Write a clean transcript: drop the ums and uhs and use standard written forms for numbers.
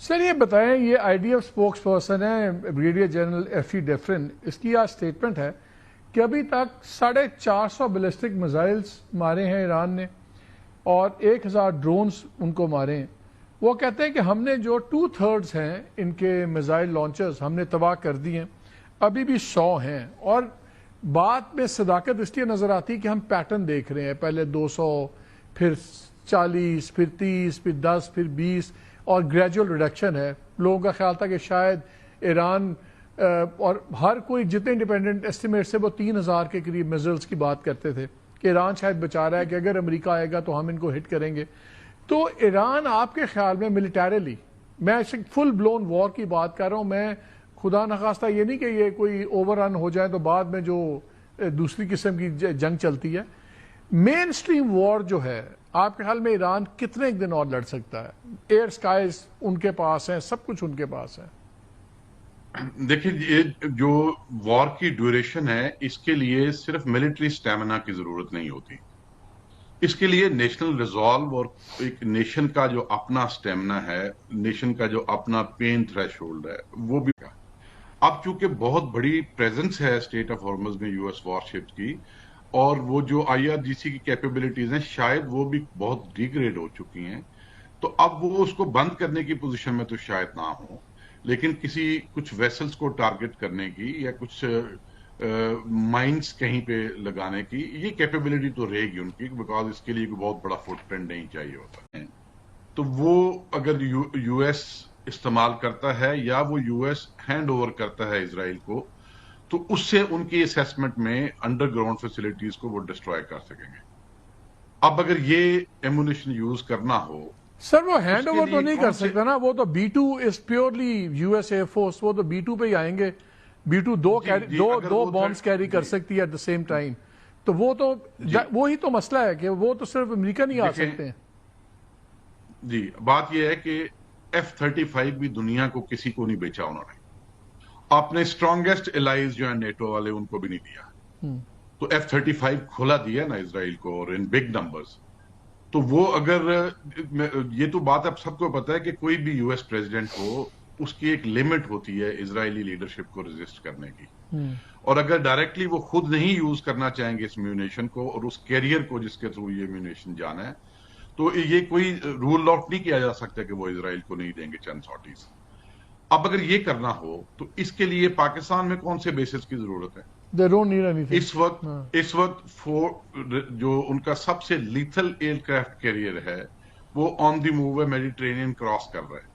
سر یہ بتائیں، یہ I D F spokesperson ہے brigadier general Effie Defrin, اس کی آج اسٹیٹمنٹ ہے کہ ابھی تک 450 بیلسٹک میزائلز مارے ہیں ایران نے اور 1000 ڈرونز ان کو مارے ہیں۔ وہ کہتے ہیں کہ ہم نے جو 2/3 ہیں ان کے میزائل لانچرز ہم نے تباہ کر دی ہیں، ابھی بھی 100 ہیں، اور بات میں صداقت اس لیے نظر آتی کہ ہم پیٹرن دیکھ رہے ہیں، پہلے 200، پھر 40، پھر 30، پھر 10، پھر 20، اور گریجول ریڈکشن ہے۔ لوگوں کا خیال تھا کہ شاید ایران اور ہر کوئی جتنے انڈیپینڈنٹ ایسٹیمیٹ سے وہ 3000 کے قریب میزائلز کی بات کرتے تھے کہ ایران شاید بچا رہا ہے کہ اگر امریکہ آئے گا تو ہم ان کو ہٹ کریں گے۔ تو ایران آپ کے خیال میں ملیٹریلی، میں فل بلون وار کی بات کر رہا ہوں، میں خدا نخواستہ یہ نہیں کہ یہ کوئی اوور رن ہو جائے تو بعد میں جو دوسری قسم کی جنگ چلتی ہے، مین سٹریم وار جو ہے آپ کے خیال میں ایران کتنے دن اور لڑ سکتا ہے؟ ایئر سکائز ان کے پاس ہیں، سب کچھ ان کے پاس ہے۔ دیکھیں، یہ جو وار کی ڈیوریشن ہے اس کے لیے صرف ملٹری سٹیمنا کی ضرورت نہیں ہوتی، اس کے لیے نیشنل ریزالو اور ایک نیشن کا جو اپنا سٹیمنا ہے، نیشن کا جو اپنا پین تھریش ہولڈ ہے، وہ بھی اب چونکہ بہت بڑی پریزنس ہے اسٹیٹ آف ہارمز میں یو ایس وار شپس کی، اور وہ جو آئی آر جی سی کی کیپیبلٹیز ہیں شاید وہ بھی بہت ڈیگریڈ ہو چکی ہیں، تو اب وہ اس کو بند کرنے کی پوزیشن میں تو شاید نہ ہو، لیکن کچھ ویسلز کو ٹارگٹ کرنے کی یا کچھ مائنز کہیں پہ لگانے کی یہ کیپیبلٹی تو رہے گی ان کی، بیکاز اس کے لیے کوئی بہت بڑا فٹ پرنٹ نہیں چاہیے ہوتا ہے۔ تو وہ اگر یو ایس استعمال کرتا ہے یا وہ یو ایس ہینڈ اوور کرتا ہے اسرائیل کو، تو اس سے ان کی اسیسمنٹ میں انڈر گراؤنڈ فیسلٹیز کو وہ ڈسٹروائے کر سکیں گے۔ اب اگر یہ ایمونیشن یوز کرنا ہو، سر وہ ہینڈ اوور تو نہیں کر سکتا نا، وہ تو B-2 is purely U S air force, وہ تو B-2 پہ ہی آئیں گے۔ B-2 دو بامبس کیری کر سکتی ہے ایٹ دا سیم ٹائم، تو وہ تو وہی تو مسئلہ ہے کہ وہ تو صرف امریکہ نہیں آ سکتے ہیں۔ جی، بات یہ ہے کہ F-35 بھی دنیا کو کسی کو نہیں بیچا انہوں نے، اپنے اسٹرانگیسٹ الائز جو ہیں نیٹو والے ان کو بھی نہیں دیا، تو F-35 کھلا دیا نا اسرائیل کو، اور ان بگ نمبرز۔ تو وہ اگر یہ تو بات اب سب کو پتا ہے کہ کوئی بھی یو ایس پریزیڈنٹ ہو، اس کی ایک لمٹ ہوتی ہے اسرائیلی لیڈرشپ کو ریزسٹ کرنے کی، اور اگر ڈائریکٹلی وہ خود نہیں یوز کرنا چاہیں گے اس میونیشن کو اور اس کیریئر کو جس کے تھرو یہ میونیشن جانا ہے، تو یہ کوئی رول آؤٹ نہیں کیا جا سکتا کہ وہ اسرائیل کو نہیں دیں گے چند سارٹیز۔ اب اگر یہ کرنا ہو تو اس کے لیے پاکستان میں کون سے بیسز کی ضرورت ہے؟ اس وقت جو ان کا سب سے لیتھل ایئر کرافٹ کیریئر ہے وہ آن دی موو ہے، میڈیٹرینین کراس کر رہا ہے،